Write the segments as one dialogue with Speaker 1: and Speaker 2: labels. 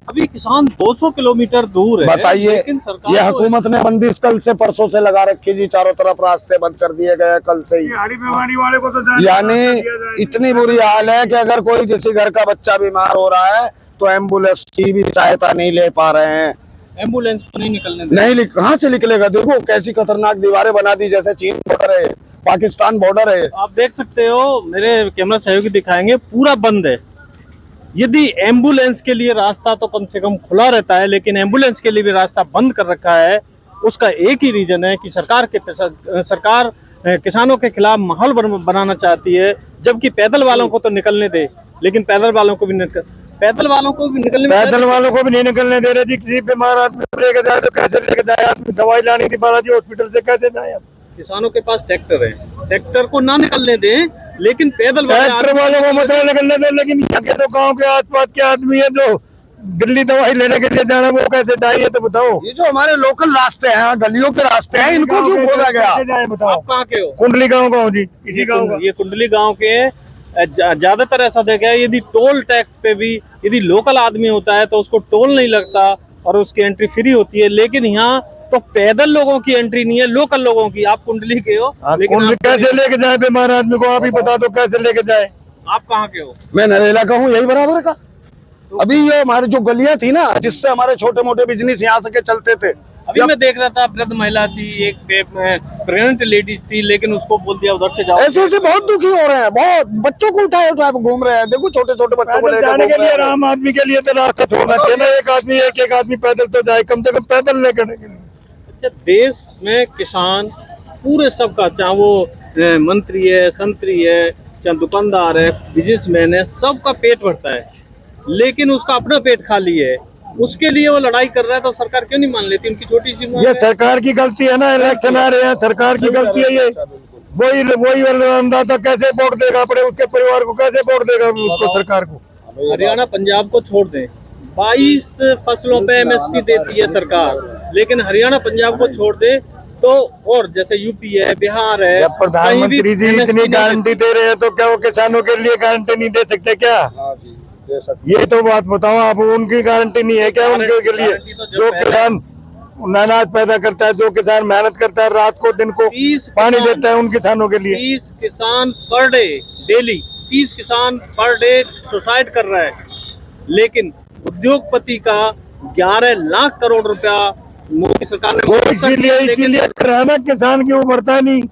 Speaker 1: अभी किसान 200 किलोमीटर दूर है।
Speaker 2: बताइए,
Speaker 1: लेकिन सरकार
Speaker 2: ये हुकूमत ने बंदिश कल से परसों से लगा रखी जी, चारों तरफ रास्ते बंद कर दिए गए कल से ही।
Speaker 3: हरी बीमारी वाले को तो
Speaker 2: यानी इतनी बुरी हाल है कि अगर कोई किसी घर का बच्चा बीमार हो रहा है तो एम्बुलेंस की भी सहायता नहीं ले पा रहे हैं।
Speaker 1: एम्बुलेंस को नहीं निकलने
Speaker 2: नहीं, कहाँ से निकलेगा? देखो कैसी खतरनाक दीवारें बना दी, जैसे चीन बॉर्डर है, पाकिस्तान बॉर्डर है।
Speaker 1: आप देख सकते हो, मेरे कैमरा सहयोगी दिखाएंगे, पूरा बंद है। यदि एम्बुलेंस के लिए रास्ता तो कम से कम खुला रहता है, लेकिन एम्बुलेंस के लिए भी रास्ता बंद कर रखा है। उसका एक ही रीजन है कि सरकार किसानों के खिलाफ माहौल बनाना चाहती है, जबकि पैदल वालों को तो निकलने दे, लेकिन पैदल वालों को भी निकलने
Speaker 3: पैदल वालों को भी नहीं निकलने दे रहे जी। किसी बीमार आदमी को लेके जाए तो कैसे लेके जाए? आदमी दवाई लानी थी बालाजी हॉस्पिटल से, कैसे जाए?
Speaker 1: किसानों के पास ट्रैक्टर है, ट्रैक्टर को ना निकलने दें, लेकिन पैदल
Speaker 3: ट्रैक्टर वालों को मतलब निकलने दे, लेकिन यहाँ के तो गाँव के आसपास के आदमी है जो दिल्ली दवाई लेने के लिए जाना, वो कैसे जाइए? तो बताओ।
Speaker 2: ये जो हमारे लोकल रास्ते हैं, गलियों के रास्ते हैं, इनको क्यों खोला गया?
Speaker 1: आप कहाँ के हो?
Speaker 3: कुंडली गाँव का हूँ जी, इसी गाँव का।
Speaker 1: ये कुंडली गांव के ज्यादातर ऐसा देखा है, यदि टोल टैक्स पे भी यदि लोकल आदमी होता है तो उसको टोल नहीं लगता और उसकी एंट्री फ्री होती है, लेकिन यहाँ तो पैदल लोगों की एंट्री नहीं है, लोकल लोगों की। आप कुंडली के हो,
Speaker 3: लेकिन कैसे लेके जाए बीमार आदमी को? आप ही बता दो कैसे लेके जाए?
Speaker 1: आप कहाँ के हो?
Speaker 2: मैं नरेला का हूँ, यही बराबर का। अभी ये हमारे जो गलियां थी ना, जिससे हमारे छोटे मोटे बिजनेस यहाँ से चलते थे,
Speaker 1: अभी मैं देख रहा था, वृद्ध महिला थी, एक प्रेग्नेंट लेडीज थी, लेकिन उसको बोल दिया उधर से जाओ।
Speaker 2: ऐसे ऐसे बहुत दुखी हो रहे हैं, बहुत बच्चों को उठाए उठाए घूम रहे हैं। देखो छोटे छोटे बच्चों को
Speaker 3: जाने के लिए आम आदमी के लिए तो रास्ता छोड़ना चाहिए ना। एक आदमी पैदल तो जाए, कम से कम पैदल लेकर के लिए।
Speaker 1: अच्छा, देश में किसान पूरे सबका, चाहे वो मंत्री है, संतरी है, चाहे दुकानदार है, बिजनेसमैन है, सबका पेट भरता है, लेकिन उसका अपना पेट खाली है। उसके लिए वो लड़ाई कर रहा है, तो सरकार क्यों नहीं मान लेती? उनकी छोटी सी
Speaker 3: ये सरकार की गलती है ना। इलेक्शन आ रहे हैं, सरकार की गलती है ये। वही अन्नदाता कैसे वोट देगा अपने, उसके परिवार को कैसे वोट देगा उसको, सरकार को?
Speaker 1: हरियाणा पंजाब को छोड़ दें, 22 फसलों पे MSP देती है सरकार, लेकिन हरियाणा पंजाब को छोड़ दे तो, और जैसे यूपी है, बिहार है,
Speaker 3: जब प्रधानमंत्री जी इतनी गारंटी दे रहे हैं तो क्या वो किसानों के लिए गारंटी नहीं दे सकते क्या? ये तो बात बताओ आप, उनकी गारंटी नहीं है क्या उनके लिए? जो किसान अनाज पैदा करता है, जो किसान मेहनत करता है, रात को दिन को पानी देता है उन किसानों के लिए।
Speaker 1: 30 किसान पर डे, डेली 30 किसान पर डे सुसाइड कर रहा है, लेकिन उद्योगपति का 11 लाख करोड़ रुपया मोदी सरकार ने।
Speaker 3: वो इसीलिए कराना, किसान क्यों मरता नहीं?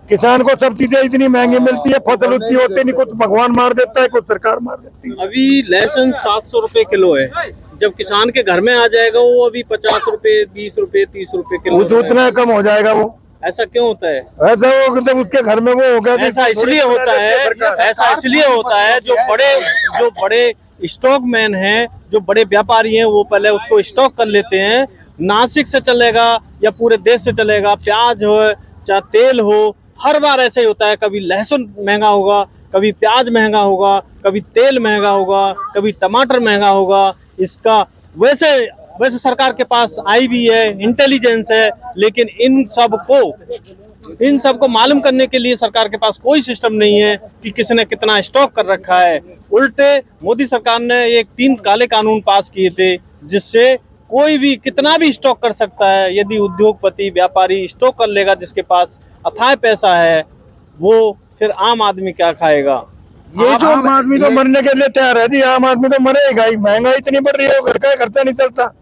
Speaker 3: किसान को सब चीजें इतनी महंगी मिलती है, फसल उतनी होती नहीं, कुछ भगवान मार देता है, कुछ सरकार मार देती है।
Speaker 1: अभी लहसुन 700 रुपए किलो है, जब किसान के घर में आ जाएगा वो अभी 50 रुपए, 20 रुपए, 30 रुपए किलो,
Speaker 3: वो तो उतना कम हो जाएगा। वो
Speaker 1: ऐसा क्यों होता है?
Speaker 3: ऐसा वो जब उसके घर में वो हो गया,
Speaker 1: ऐसा इसलिए होता है, जो बड़े स्टॉक मैन हैं, जो बड़े व्यापारी हैं, वो पहले उसको स्टॉक कर लेते हैं। नासिक से चलेगा या पूरे देश से चलेगा, प्याज हो चाहे तेल हो, हर बार ऐसे ही होता है। कभी लहसुन महंगा होगा, कभी प्याज महंगा होगा, कभी तेल महंगा होगा, कभी टमाटर महंगा होगा। इसका वैसे सरकार के पास आई भी है, इंटेलिजेंस है, लेकिन इन सब को मालूम करने के लिए सरकार के पास कोई सिस्टम नहीं है कि किसने कितना स्टॉक कर रखा है। उल्टे मोदी सरकार ने एक 3 काले कानून पास किए थे, जिससे कोई भी कितना भी स्टॉक कर सकता है। यदि उद्योगपति व्यापारी स्टॉक कर लेगा, जिसके पास अथाह पैसा है, वो फिर आम आदमी क्या खाएगा?
Speaker 3: ये जो आम आदमी तो मरने के लिए तैयार है जी। आम आदमी तो मरेगा ही, महंगाई इतनी बढ़ रही है, घर का खर्चा नहीं चलता,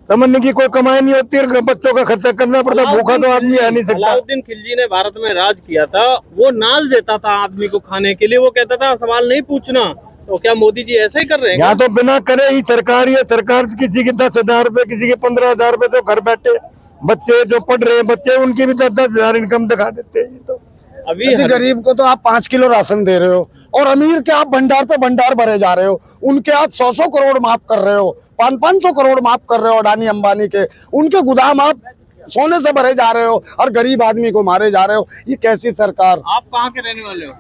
Speaker 3: समझने की कोई कमाई नहीं होती, बच्चों का खर्चा करना पड़ता, भूखा तो आदमी आ नहीं सकता।
Speaker 1: अलाउद्दीन खिलजी ने भारत में राज किया था, वो नाज देता था आदमी को खाने के लिए, वो कहता था सवाल नहीं पूछना। तो क्या मोदी जी ऐसा ही कर रहे हैं?
Speaker 3: यहाँ तो बिना करे ही सरकार किसी के 10,000 रुपए, किसी के 15,000 रुपए, तो घर बैठे बच्चे जो पढ़ रहे हैं बच्चे, उनकी भी 10,000 इनकम दिखा देते हैं। तो
Speaker 2: अभी गरीब को तो आप 5 किलो राशन दे रहे हो, और अमीर के आप भंडार पे भंडार भरे जा रहे हो। उनके आप 100 करोड़ माफ कर रहे हो, 500 करोड़ माफ कर रहे हो। अडानी अंबानी के उनके गोदाम आप सोने से भरे जा रहे हो, और गरीब आदमी को मारे जा रहे हो। ये कैसी सरकार?
Speaker 1: आप कहाँ के रहने वाले हो?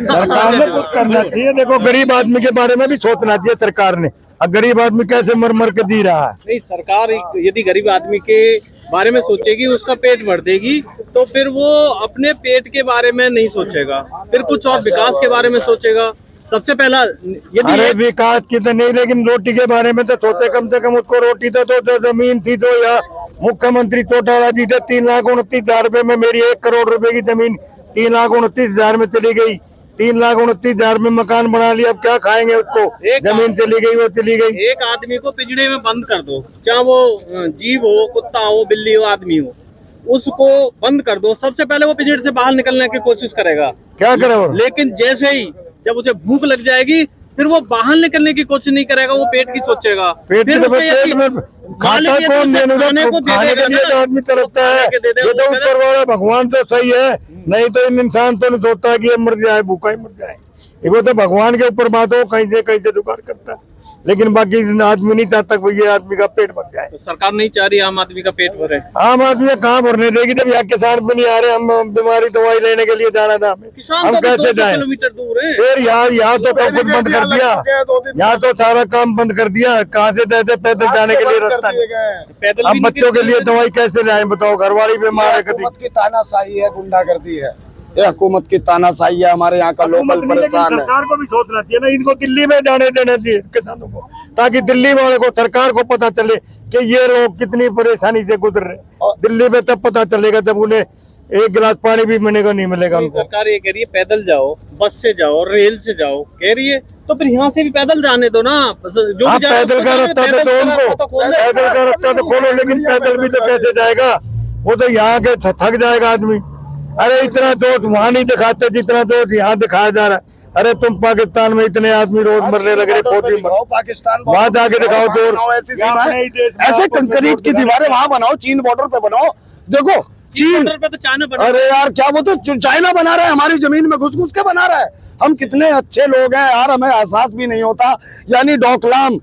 Speaker 3: सरकार ने कुछ करना चाहिए। देखो, गरीब आदमी के बारे में भी सोचना चाहिए सरकार ने। अब गरीब आदमी कैसे मर मर के जी रहा है?
Speaker 1: नहीं, सरकार यदि गरीब आदमी के बारे में सोचेगी, उसका पेट भर देगी, तो फिर वो अपने पेट के बारे में नहीं सोचेगा, फिर कुछ और विकास के बारे में सोचेगा। सबसे पहला यदि
Speaker 3: अरे विकास की तो नहीं, लेकिन रोटी के बारे में तो सोचे कम से कम उसको रोटी तो जमीन थी तो या मुख्यमंत्री चौटाला जी थे 3,29,000 रुपए में मेरी 1 करोड़ रुपए की जमीन 3,29,000 में चली गई। 3,29,000 में मकान बना लिया, अब क्या खाएंगे उसको? जमीन चली गई वो चली गई।
Speaker 1: एक आदमी को पिंजड़े में बंद कर दो, चाहे वो जीव हो, कुत्ता हो, बिल्ली हो, आदमी हो, उसको बंद कर दो, सबसे पहले वो पिंजड़े से बाहर निकलने की कोशिश करेगा,
Speaker 3: क्या करे वो?
Speaker 1: लेकिन जैसे ही जब उसे भूख लग जाएगी फिर वो बाहर निकलने की कोशिश नहीं करेगा, वो पेट की सोचेगा।
Speaker 3: पेट
Speaker 1: फिर
Speaker 3: की
Speaker 1: उसे
Speaker 3: पेट में खाता
Speaker 1: मालिक
Speaker 3: कौन?
Speaker 1: यदि उसे खाने को दे
Speaker 3: खाने
Speaker 1: देगा
Speaker 3: के लिए
Speaker 1: ना,
Speaker 3: तो आदमी तरसता है।
Speaker 1: खाने के दे देगा,
Speaker 3: ये तो
Speaker 1: वो
Speaker 3: ऊपर वाला भगवान तो सही है, नहीं तो इन इंसान तो नहीं सोचता है कि ये मर जाए, भूखा ही मर जाए। ये वो तो भगवान के ऊपर बात हो, कहीं से जुगाड़ करता है, लेकिन बाकी आदमी नहीं चाहता कोई ये आदमी का पेट भर जाए।
Speaker 1: तो सरकार नहीं चाह रही आम आदमी का पेट भरे।
Speaker 3: आम आदमी कहाँ भरने देगी जब यहाँ किसान भी नहीं आ रहे? हम बीमारी दवाई लेने के लिए जाना था हमें,
Speaker 1: किसान
Speaker 3: हम
Speaker 1: तो
Speaker 3: कैसे
Speaker 1: 200
Speaker 3: जाए?
Speaker 1: किलोमीटर दूर है।
Speaker 3: फिर यहाँ तो सब कुछ बंद कर दिया, यहाँ तो सारा काम बंद कर दिया। कहाँ से जाते पैदल जाने के लिए रास्ता नहीं।
Speaker 1: पैदल भी
Speaker 3: अब
Speaker 1: नहीं
Speaker 3: बच्चों के
Speaker 1: किसी
Speaker 3: लिए
Speaker 1: को-
Speaker 3: दवाई कैसे लाए बताओ? घरवाली बीमार है कभी।
Speaker 2: हुकूमत की तानाशाही है, गुंडागर्दी है, ये हुकूमत की तानाशाही है। हमारे यहाँ का लोकल परेशान है।
Speaker 3: सरकार को भी सोचना चाहिए ना, इनको दिल्ली में जाने देना चाहिए किसानों को, ताकि दिल्ली वाले को, सरकार को पता चले कि ये लोग कितनी परेशानी से गुजर रहे हैं। दिल्ली में तब पता चलेगा जब उन्हें एक गिलास पानी भी मिलेगा नहीं मिलेगा उनको।
Speaker 1: सरकार ये कह रही है पैदल जाओ, बस से जाओ, रेल से जाओ, कह रही है तो फिर यहाँ से भी पैदल जाने दो ना। जो
Speaker 3: हाँ,
Speaker 1: भी जा रहा है
Speaker 3: पैदल
Speaker 1: उसको
Speaker 3: का
Speaker 1: जाने
Speaker 3: रास्ता
Speaker 1: दो,
Speaker 3: तो
Speaker 1: पैदल का
Speaker 3: उनको,
Speaker 1: रास्ता तो खोल दो।
Speaker 3: पैदल का रास्ता तो खोलो, लेकिन पैदल भी तो कैसे जाएगा? वो तो यहाँ के थक जाएगा आदमी। अरे इतना दोष वहाँ नहीं दिखाते जितना दोष यहाँ दिखाया जा रहा है। अरे तुम पाकिस्तान में इतने आदमी रोज मरने लगे, फौजी मर,
Speaker 2: पाकिस्तान
Speaker 3: वहाँ जाके दिखाओ तो
Speaker 2: ऐसे कंक्रीट की दीवारें वहाँ बनाओ, चीन बॉर्डर पे बनाओ। देखो चीन,
Speaker 1: बॉर्डर पे तो चाइना बना
Speaker 2: अरे यार क्या वो तो चाइना बना रहा है, हमारी जमीन में घुस घुस के बना रहा है। हम कितने अच्छे लोग हैं यार, हमें एहसास भी नहीं होता। यानी डोकलाम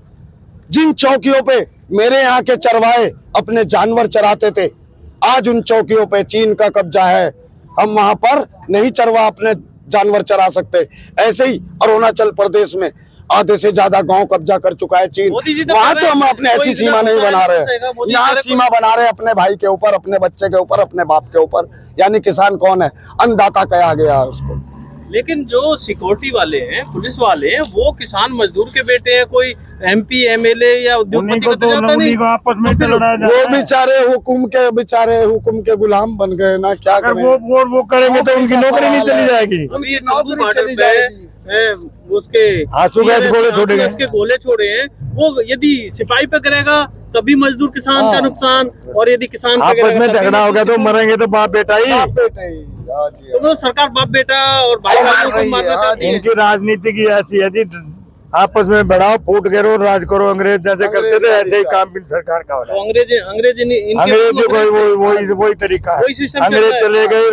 Speaker 2: जिन चौकियों पे मेरे यहाँ के चरवाहे अपने जानवर चराते थे, आज उन चौकियों पे चीन का कब्जा है। हम वहां पर नहीं चरवा अपने जानवर चरा सकते। ऐसे ही अरुणाचल प्रदेश में आधे से ज्यादा गांव कब्जा कर चुका है चीन।
Speaker 1: मोदी जी तो
Speaker 2: वहां
Speaker 1: कर
Speaker 2: तो
Speaker 1: रहे
Speaker 2: हम
Speaker 1: हैं,
Speaker 2: अपने
Speaker 1: कोई
Speaker 2: ऐसी सीमा
Speaker 1: इधर
Speaker 2: नहीं
Speaker 1: उतना
Speaker 2: बना
Speaker 1: नहीं
Speaker 2: रहे
Speaker 1: घुसेगा,
Speaker 2: हैं,
Speaker 1: मोदी
Speaker 2: यहाँ
Speaker 1: करे
Speaker 2: सीमा बना रहे हैं अपने भाई के ऊपर, अपने बच्चे के ऊपर, अपने बाप के ऊपर। यानी किसान कौन है? अन्नदाता कहा गया है उसको।
Speaker 1: लेकिन जो सिक्योरिटी वाले हैं, पुलिस वाले हैं, वो किसान मजदूर के बेटे हैं, कोई MP MLA या उद्योगपति का तो जाता नहीं।
Speaker 3: आपस में तो लड़ाया जा
Speaker 2: वो
Speaker 3: रहा है।
Speaker 2: बेचारे हुकुम के गुलाम बन गए ना, क्या
Speaker 3: अगर
Speaker 2: करें?
Speaker 3: वो करेंगे तो उनकी नौकरी नहीं चली जाएगी।
Speaker 1: अभी ये
Speaker 2: नौकरी
Speaker 1: सिंघू बॉर्डर
Speaker 2: चली
Speaker 1: पे
Speaker 2: जाएगी।
Speaker 1: उसके
Speaker 3: आंसू गैस गोले छोड़े गए।
Speaker 1: उसके गोले छोड़े हैं, वो यदि सिपाही पे करेगा तभी मजदूर किसान का नुकसान, और यदि किसान पे
Speaker 3: आपस
Speaker 1: करेगा
Speaker 3: में
Speaker 1: तभी
Speaker 3: झगड़ा हो गया तो
Speaker 1: मजदूर
Speaker 3: मरेंगे तो बाप बेटा ही।
Speaker 2: बाप बेटे ही, हाँ जी,
Speaker 1: तो वो सरकार बाप बेटा और भाई भाइयों को मारना चाहती है।
Speaker 3: इनकी राजनीति की ऐसी है जी, आपस में बढ़ाओ, फूट करो, राज करो। अंग्रेज जैसे करते थे ऐसे ही काम भी सरकार का हो रहा
Speaker 1: तो
Speaker 3: है।
Speaker 1: अंग्रेज
Speaker 3: वही तरीका है।
Speaker 1: वही सिस्टम चल
Speaker 3: अंग्रेज
Speaker 1: रहा है।
Speaker 3: चले गए,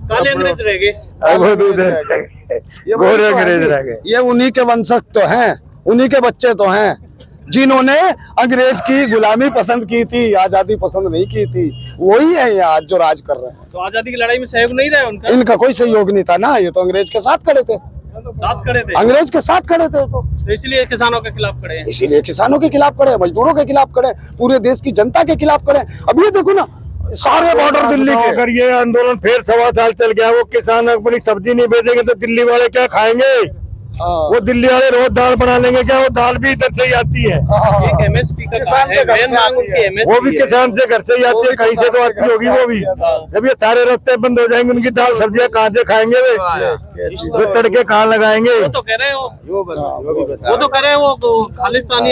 Speaker 1: काले अंग्रेज रह गए।
Speaker 3: अब वो दूसरे गोरे अंग्रेज रह गए।
Speaker 2: ये उन्हीं के वंशज तो हैं, उन्हीं के बच्चे तो हैं जिन्होंने अंग्रेज की गुलामी पसंद की थी, आजादी पसंद नहीं की थी। वही है ये आज जो राज कर रहे हैं।
Speaker 1: तो आजादी की लड़ाई में सहयोग नहीं रहा उनका,
Speaker 2: इनका कोई सहयोग नहीं था ना, ये तो अंग्रेज के साथ खड़े थे,
Speaker 1: साथ खड़े थे,
Speaker 2: अंग्रेज के साथ खड़े थे। तो
Speaker 1: इसलिए किसानों के खिलाफ खड़े हैं।
Speaker 2: इसीलिए किसानों के खिलाफ खड़े, मजदूरों के खिलाफ खड़े, पूरे देश की जनता के खिलाफ खड़े। अब ये देखो ना, सारे बॉर्डर दिल्ली के।
Speaker 3: अगर ये आंदोलन फिर 1.25 साल चल गया, वो किसान अपनी सब्जी नहीं बेचेंगे तो दिल्ली वाले क्या खाएंगे? वो दिल्ली वाले रोज दाल बना लेंगे क्या? वो दाल भी इधर से ही आती है।
Speaker 1: एक MSP का
Speaker 2: किसान के
Speaker 1: है,
Speaker 2: घर
Speaker 1: मेन
Speaker 2: से
Speaker 1: मांग
Speaker 2: आती
Speaker 1: उनकी
Speaker 2: है।
Speaker 1: MSP
Speaker 3: वो भी
Speaker 1: है।
Speaker 3: किसान से घर से ही आती है, कहीं से तो आती होगी वो भी। जब ये सारे रास्ते बंद हो जाएंगे, उनकी दाल सब्जियां कहाँ से खाएंगे वे? वो तड़के कहाँ लगाएंगे?
Speaker 1: वो तो कह रहे हो, वो तो कह रहे हैं वो खालिस्तानी